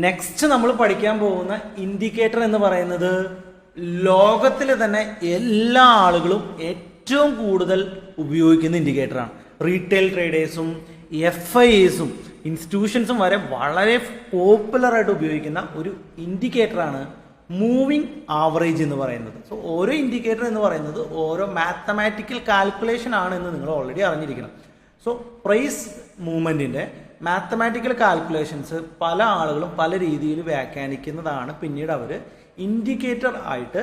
Next നമ്മൾ പഠിക്കാൻ പോകുന്ന ഇൻഡിക്കേറ്റർ എന്ന് പറയുന്നത് ലോകത്തിൽ തന്നെ എല്ലാ ആളുകളും ഏറ്റവും കൂടുതൽ ഉപയോഗിക്കുന്ന ഇൻഡിക്കേറ്ററാണ്. റീറ്റെയിൽ ട്രേഡേഴ്സും FIAസും ഇൻസ്റ്റിറ്റ്യൂഷൻസും വരെ വളരെ പോപ്പുലറായിട്ട് ഉപയോഗിക്കുന്ന ഒരു ഇൻഡിക്കേറ്ററാണ് മൂവിങ് ആവറേജ് എന്ന് പറയുന്നത്. സോ ഓരോ ഇൻഡിക്കേറ്റർ എന്ന് പറയുന്നത് ഓരോ മാത്തമാറ്റിക്കൽ കാൽക്കുലേഷൻ ആണ് എന്ന് നിങ്ങൾ ഓൾറെഡി അറിഞ്ഞിരിക്കണം. സോ പ്രൈസ് മൂവ്മെൻറ്റിൻ്റെ മാത്തമാറ്റിക്കൽ കാൽക്കുലേഷൻസ് പല ആളുകളും പല രീതിയിൽ വ്യാഖ്യാനിക്കുന്നതാണ് പിന്നീട് അവർ ഇൻഡിക്കേറ്റർ ആയിട്ട്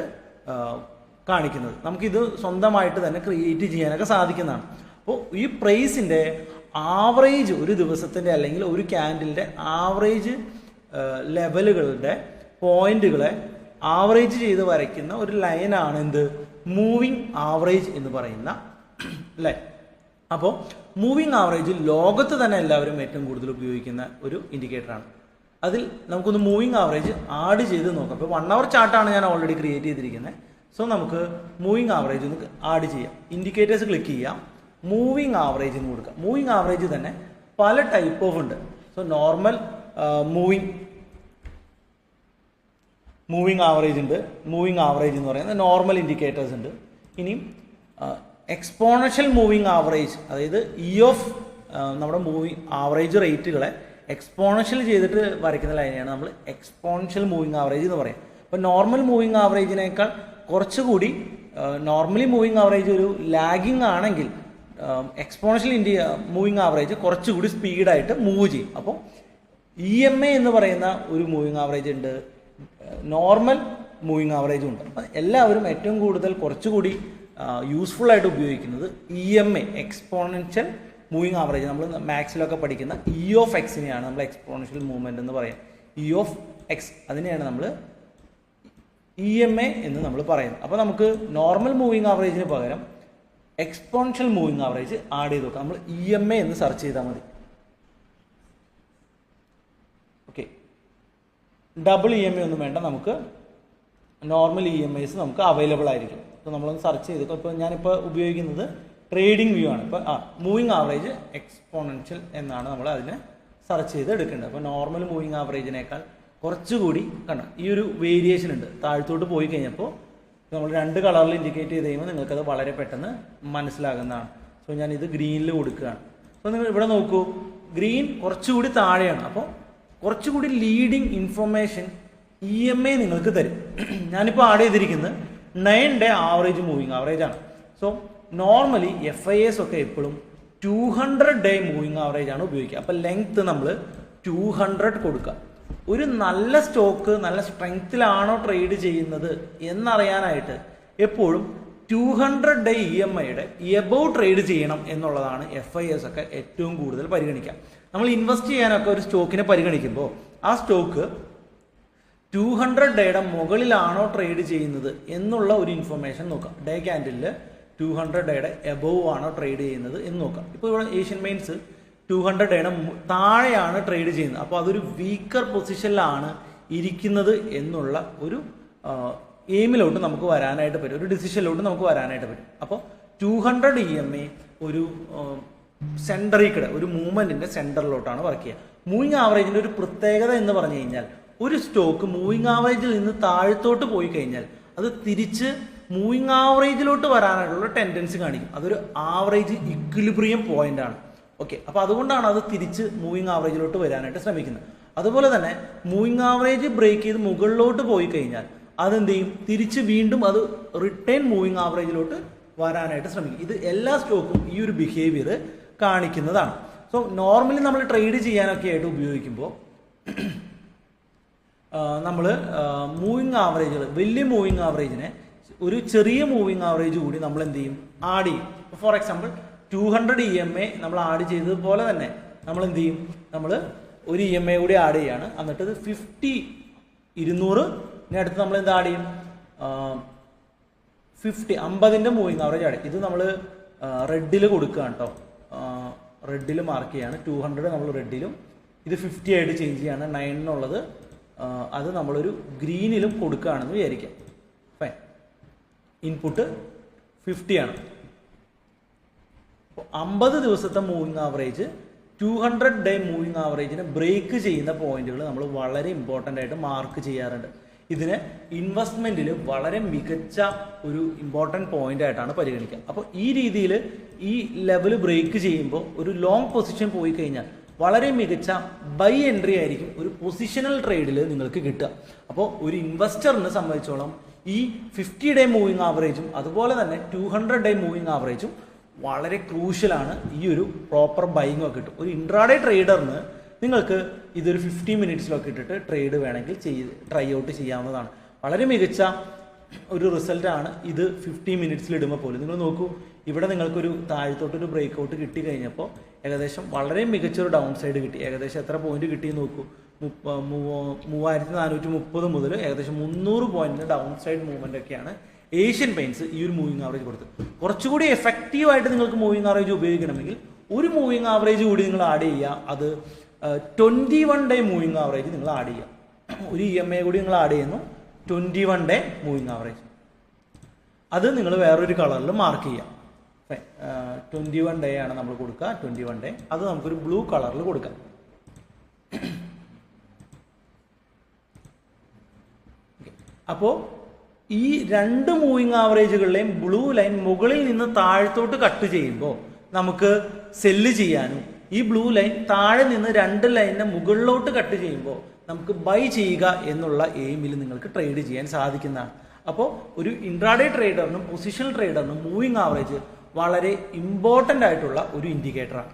കാണിക്കുന്നത്. നമുക്കിത് സ്വന്തമായിട്ട് തന്നെ ക്രിയേറ്റ് ചെയ്യാനൊക്കെ സാധിക്കുന്നതാണ്. അപ്പോൾ ഈ പ്രൈസിൻ്റെ ആവറേജ് ഒരു ദിവസത്തിൻ്റെ അല്ലെങ്കിൽ ഒരു ക്യാൻഡിലിൻ്റെ ആവറേജ് ലെവലുകളുടെ പോയിന്റുകളെ ആവറേജ് ചെയ്ത് വരയ്ക്കുന്ന ഒരു ലൈനാണ് എന്ത് മൂവിങ് ആവറേജ് എന്ന് പറയുന്ന ലൈൻ. അപ്പോൾ മൂവിങ് ആവറേജ് ലോകത്ത് തന്നെ എല്ലാവരും ഏറ്റവും കൂടുതൽ ഉപയോഗിക്കുന്ന ഒരു ഇൻഡിക്കേറ്ററാണ്. അതിൽ നമുക്കൊന്ന് മൂവിങ് ആവറേജ് ആഡ് ചെയ്ത് നോക്കാം. അപ്പോൾ 1 hour ചാർട്ടാണ് ഞാൻ ഓൾറെഡി ക്രിയേറ്റ് ചെയ്തിരിക്കുന്നത്. സോ നമുക്ക് മൂവിങ് ആവറേജ് ഒന്ന് ആഡ് ചെയ്യാം. ഇൻഡിക്കേറ്റേഴ്സ് ക്ലിക്ക് ചെയ്യാം, മൂവിങ് ആവറേജ് എന്ന് കൊടുക്കാം. മൂവിങ് ആവറേജ് തന്നെ പല ടൈപ്പ് ഓഫ് ഉണ്ട്. സോ നോർമൽ മൂവിങ് ആവറേജ് ഉണ്ട്. മൂവിങ് ആവറേജ് എന്ന് പറയുന്നത് നോർമൽ ഇൻഡിക്കേറ്റേഴ്സ് ഉണ്ട്. ഇനിയും എക്സ്പോണൻഷ്യൽ മൂവിങ് ആവറേജ്, അതായത് നമ്മുടെ മൂവിങ് ആവറേജ് റേറ്റുകളെ എക്സ്പോണൻഷ്യൽ ചെയ്തിട്ട് വരയ്ക്കുന്ന ലൈനെയാണ് നമ്മൾ എക്സ്പോണൻഷ്യൽ മൂവിങ് ആവറേജ് എന്ന് പറയും. അപ്പോൾ നോർമൽ മൂവിങ് ആവറേജിനേക്കാൾ കുറച്ചുകൂടി നോർമലി മൂവിങ് ആവറേജ് ഒരു ലാഗിങ് ആണെങ്കിൽ എക്സ്പോണൻഷ്യൽ മൂവിങ് ആവറേജ് കുറച്ചുകൂടി സ്പീഡായിട്ട് മൂവ് ചെയ്യും. അപ്പോൾ EMA എന്ന് പറയുന്ന ഒരു മൂവിങ് ആവറേജ് ഉണ്ട്, നോർമൽ മൂവിങ് ആവറേജും ഉണ്ട്. അപ്പം എല്ലാവരും ഏറ്റവും കൂടുതൽ കുറച്ചുകൂടി യൂസ്ഫുൾ ആയിട്ട് ഉപയോഗിക്കുന്നത് EMA എക്സ്പോണൻഷ്യൽ മൂവിങ് ആവറേജ്. നമ്മൾ മാത്സിലൊക്കെ പഠിക്കുന്ന E(x)നെയാണ് നമ്മൾ എക്സ്പോണൻഷ്യൽ മൂവ്മെന്റ് എന്ന് പറയാം. E(x) അതിനെയാണ് നമ്മൾ EMA എന്ന് നമ്മൾ പറയുന്നത്. അപ്പോൾ നമുക്ക് നോർമൽ മൂവിങ് ആവറേജിന് പകരം എക്സ്പോണൻഷ്യൽ മൂവിങ് ആവറേജ് ആഡ് ചെയ്ത് നോക്കാം. നമ്മൾ EMA എന്ന് സെർച്ച് ചെയ്താൽ മതി. ഓക്കെ, ഡബിൾ EMA ഒന്നും വേണ്ട, നമുക്ക് നോർമൽ EMAs നമുക്ക് അവൈലബിൾ ആയിരിക്കും. അപ്പോൾ നമ്മളൊന്ന് സെർച്ച് ചെയ്ത്, ഇപ്പോൾ ഞാനിപ്പോൾ ഉപയോഗിക്കുന്നത് ട്രേഡിംഗ് വ്യൂ ആണ്. ഇപ്പോൾ മൂവിങ് ആവറേജ് എക്സ്പോണൻഷ്യൽ എന്നാണ് നമ്മൾ അതിനെ സെർച്ച് ചെയ്ത് എടുക്കേണ്ടത്. അപ്പോൾ നോർമൽ മൂവിങ് ആവറേജിനേക്കാൾ കുറച്ചുകൂടി കണ്ടോ ഈ ഒരു വേരിയേഷൻ ഉണ്ട്. താഴത്തോട്ട് പോയി കഴിഞ്ഞപ്പോൾ നമ്മൾ 2 കളറിൽ ഇൻഡിക്കേറ്റ് ചെയ്ത് കഴിയുമ്പോൾ നിങ്ങൾക്കത് വളരെ പെട്ടെന്ന് മനസ്സിലാകുന്നതാണ്. സോ ഞാനിത് ഗ്രീനിൽ കൊടുക്കുകയാണ്. അപ്പോൾ നിങ്ങൾ ഇവിടെ നോക്കൂ, ഗ്രീൻ കുറച്ചുകൂടി താഴെയാണ്. അപ്പോൾ കുറച്ചുകൂടി ലീഡിങ് ഇൻഫർമേഷൻ EMA നിങ്ങൾക്ക് തരും. ഞാനിപ്പോൾ ആഡ് ചെയ്തിരിക്കുന്നത് 9 day ആവറേജ് മൂവിങ് ആവറേജ് ആണ്. സോ നോർമലി FIAs ഒക്കെ എപ്പോഴും 200 day മൂവിങ് ആവറേജ് ആണ് ഉപയോഗിക്കുക. അപ്പോൾ ലെങ്ത് നമ്മൾ 200 കൊടുക്കുക. ഒരു നല്ല സ്റ്റോക്ക് നല്ല സ്ട്രെങ്ത്തിലാണോ ട്രേഡ് ചെയ്യുന്നത് എന്നറിയാനായിട്ട് എപ്പോഴും 200 day EMAയുടെ എബവ് ട്രേഡ് ചെയ്യണം എന്നുള്ളതാണ് FIAs ഒക്കെ ഏറ്റവും കൂടുതൽ പരിഗണിക്കുക. നമ്മൾ ഇൻവെസ്റ്റ് ചെയ്യാനൊക്കെ ഒരു സ്റ്റോക്കിനെ പരിഗണിക്കുമ്പോൾ ആ സ്റ്റോക്ക് 200 ഡേയുടെ മുകളിലാണോ ട്രേഡ് ചെയ്യുന്നത് എന്നുള്ള ഒരു ഇൻഫർമേഷൻ നോക്കാം. ഡേ ക്യാൻഡിലിൽ 200 ഡേയുടെ എബവ് ആണോ ട്രേഡ് ചെയ്യുന്നത് എന്ന് നോക്കാം. ഇപ്പോൾ ഇവിടെ ഏഷ്യൻ പെയിന്റ്സ് 200 ഡേയുടെ താഴെയാണ് ട്രേഡ് ചെയ്യുന്നത്. അപ്പോൾ അതൊരു വീക്കർ പൊസിഷനിലാണ് ഇരിക്കുന്നത് എന്നുള്ള ഒരു എയിമിലോട്ട് നമുക്ക് വരാനായിട്ട് പറ്റും, ഒരു ഡിസിഷനിലോട്ട് നമുക്ക് വരാനായിട്ട് പറ്റും. അപ്പോൾ 200 EMA ഒരു സെൻറ്ററിൽ ഒരു മൂവ്മെൻറ്റിൻ്റെ സെൻറ്ററിലോട്ടാണ് വർക്ക് ചെയ്യുക. മൂവിങ് ആവറേജിൻ്റെ ഒരു പ്രത്യേകത എന്ന് പറഞ്ഞു കഴിഞ്ഞാൽ ഒരു സ്റ്റോക്ക് മൂവിങ് ആവറേജിൽ നിന്ന് താഴത്തോട്ട് പോയി കഴിഞ്ഞാൽ അത് തിരിച്ച് മൂവിങ് ആവറേജിലോട്ട് വരാനായിട്ടുള്ള ടെൻഡൻസി കാണിക്കും. അതൊരു ആവറേജ് ഇക്വിലിബ്രിയം പോയിന്റ് ആണ്. ഓക്കെ, അപ്പോൾ അതുകൊണ്ടാണ് അത് തിരിച്ച് മൂവിങ് ആവറേജിലോട്ട് വരാനായിട്ട് ശ്രമിക്കുന്നത്. അതുപോലെ തന്നെ മൂവിങ് ആവറേജ് ബ്രേക്ക് ചെയ്ത് മുകളിലോട്ട് പോയി കഴിഞ്ഞാൽ അതെന്ത് ചെയ്യും, തിരിച്ച് വീണ്ടും അത് റിട്ടേൺ മൂവിങ് ആവറേജിലോട്ട് വരാനായിട്ട് ശ്രമിക്കും. ഇത് എല്ലാ സ്റ്റോക്കും ഈ ഒരു ബിഹേവിയർ കാണിക്കുന്നതാണ്. സോ നോർമലി നമ്മൾ ട്രേഡ് ചെയ്യാനൊക്കെ ആയിട്ട് ഉപയോഗിക്കുമ്പോൾ നമ്മൾ മൂവിങ് ആവറേജുകൾ, വലിയ മൂവിങ് ആവറേജിനെ ഒരു ചെറിയ മൂവിങ് ആവറേജ് കൂടി നമ്മൾ എന്ത് ചെയ്യും, ആഡ് ചെയ്യും. ഫോർ എക്സാമ്പിൾ 200 EMA നമ്മൾ ആഡ് ചെയ്തതുപോലെ തന്നെ നമ്മൾ എന്ത് ചെയ്യും, നമ്മൾ ഒരു EMA കൂടി ആഡ് ചെയ്യാണ്. എന്നിട്ട് 50 200 അടുത്ത് നമ്മൾ എന്ത് ആഡ് ചെയ്യും, 50 മൂവിങ് ആവറേജ് ആഡ് ചെയ്യും. ഇത് നമ്മൾ റെഡിൽ കൊടുക്കുകയാണ് കേട്ടോ, റെഡിൽ മാർക്ക് ചെയ്യാണ്. 200 നമ്മൾ റെഡിലും ഇത് 50 ആയിട്ട് ചേഞ്ച് ചെയ്യാണ്. 9 എന്നുള്ളത് അത് നമ്മളൊരു ഗ്രീനിലും കൊടുക്കുകയാണെന്ന് വിചാരിക്കാം. ഫൈൻ, ഇൻപുട്ട് 50 ആണ്. അപ്പോൾ 50 ദിവസത്തെ മൂവിങ് ആവറേജ് 200-day മൂവിങ് ആവറേജിനെ ബ്രേക്ക് ചെയ്യുന്ന പോയിന്റുകൾ നമ്മൾ വളരെ ഇമ്പോർട്ടൻ്റ് ആയിട്ട് മാർക്ക് ചെയ്യാറുണ്ട്. ഇതിന് ഇൻവെസ്റ്റ്മെൻറ്റിൽ വളരെ മികച്ച ഒരു ഇമ്പോർട്ടൻറ്റ് പോയിന്റ് ആയിട്ടാണ് പരിഗണിക്കുക. അപ്പോൾ ഈ രീതിയിൽ ഈ ലെവൽ ബ്രേക്ക് ചെയ്യുമ്പോൾ ഒരു ലോങ് പൊസിഷൻ പോയി കഴിഞ്ഞാൽ വളരെ മികച്ച ബൈ എൻട്രി ആയിരിക്കും ഒരു പൊസിഷണൽ ട്രേഡിൽ നിങ്ങൾക്ക് കിട്ടുക. അപ്പോൾ ഒരു ഇൻവെസ്റ്ററിനെ സംബന്ധിച്ചോളം ഈ 50-day മൂവിങ് ആവറേജും അതുപോലെ തന്നെ 200-day മൂവിങ് ആവറേജും വളരെ ക്രൂഷ്യലാണ്. ഈ ഒരു പ്രോപ്പർ ബൈങ് ഒക്കെ കിട്ടും. ഒരു ഇൻട്രാഡേ ട്രേഡറിന് നിങ്ങൾക്ക് ഇതൊരു 50 മിനിറ്റ്സിലൊക്കെ ഇട്ടിട്ട് ട്രേഡ് വേണമെങ്കിൽ ട്രൈ ഔട്ട് ചെയ്യാവുന്നതാണ്. വളരെ മികച്ച ഒരു റിസൾട്ടാണ് ഇത് 50 മിനിറ്റ്സിൽ ഇടുമ്പോൾ പോലും. നിങ്ങൾ നോക്കൂ, ഇവിടെ നിങ്ങൾക്കൊരു താഴത്തോട്ടൊരു ബ്രേക്ക് ഔട്ട് കിട്ടി കഴിഞ്ഞപ്പോൾ ഏകദേശം വളരെ മികച്ചൊരു ഡൗൺ സൈഡ് കിട്ടി. ഏകദേശം എത്ര പോയിന്റ് കിട്ടിയെന്ന് നോക്കൂ, 3430 മുതൽ ഏകദേശം 300 പോയിന്റിന് ഡൗൺ സൈഡ് മൂവ്മെന്റ് ഒക്കെയാണ് ഏഷ്യൻ പെയിന്റ്സ് ഈ ഒരു മൂവിങ് ആവറേജ് കൊടുത്തത്. കുറച്ചുകൂടി എഫക്റ്റീവായിട്ട് നിങ്ങൾക്ക് മൂവിങ് ആവറേജ് ഉപയോഗിക്കണമെങ്കിൽ ഒരു മൂവിങ് ആവറേജ് കൂടി നിങ്ങൾ ആഡ് ചെയ്യുക. അത് 21-day മൂവിങ് ആവറേജ് നിങ്ങൾ ആഡ് ചെയ്യുക. ഒരു EMA കൂടി നിങ്ങൾ ആഡ് ചെയ്യുന്നു, 21-day മൂവിങ് ആവറേജ്. അത് നിങ്ങൾ വേറൊരു കളറിൽ മാർക്ക് ചെയ്യുക. 21-day ആണ് നമ്മൾ കൊടുക്കുക, 21-day. അത് നമുക്കൊരു ബ്ലൂ കളറിൽ കൊടുക്കാം. അപ്പോൾ ഈ രണ്ട് മൂവിങ് ആവറേജുകളിലെയും ബ്ലൂ ലൈൻ മുകളിൽ നിന്ന് താഴത്തോട്ട് കട്ട് ചെയ്യുമ്പോൾ നമുക്ക് സെല്ല് ചെയ്യാനും ഈ ബ്ലൂ ലൈൻ താഴെ നിന്ന് രണ്ട് ലൈനിനെ മുകളിലോട്ട് കട്ട് ചെയ്യുമ്പോൾ നമുക്ക് ബൈ ചെയ്യുക എന്നുള്ള എയിമിൽ നിങ്ങൾക്ക് ട്രേഡ് ചെയ്യാൻ സാധിക്കുന്നതാണ്. അപ്പോൾ ഒരു ഇൻട്രാഡേ ട്രേഡറിനും പൊസിഷണൽ ട്രേഡറിനും മൂവിങ് ആവറേജ് വളരെ ഇമ്പോർട്ടൻ്റ് ആയിട്ടുള്ള ഒരു ഇൻഡിക്കേറ്ററാണ്.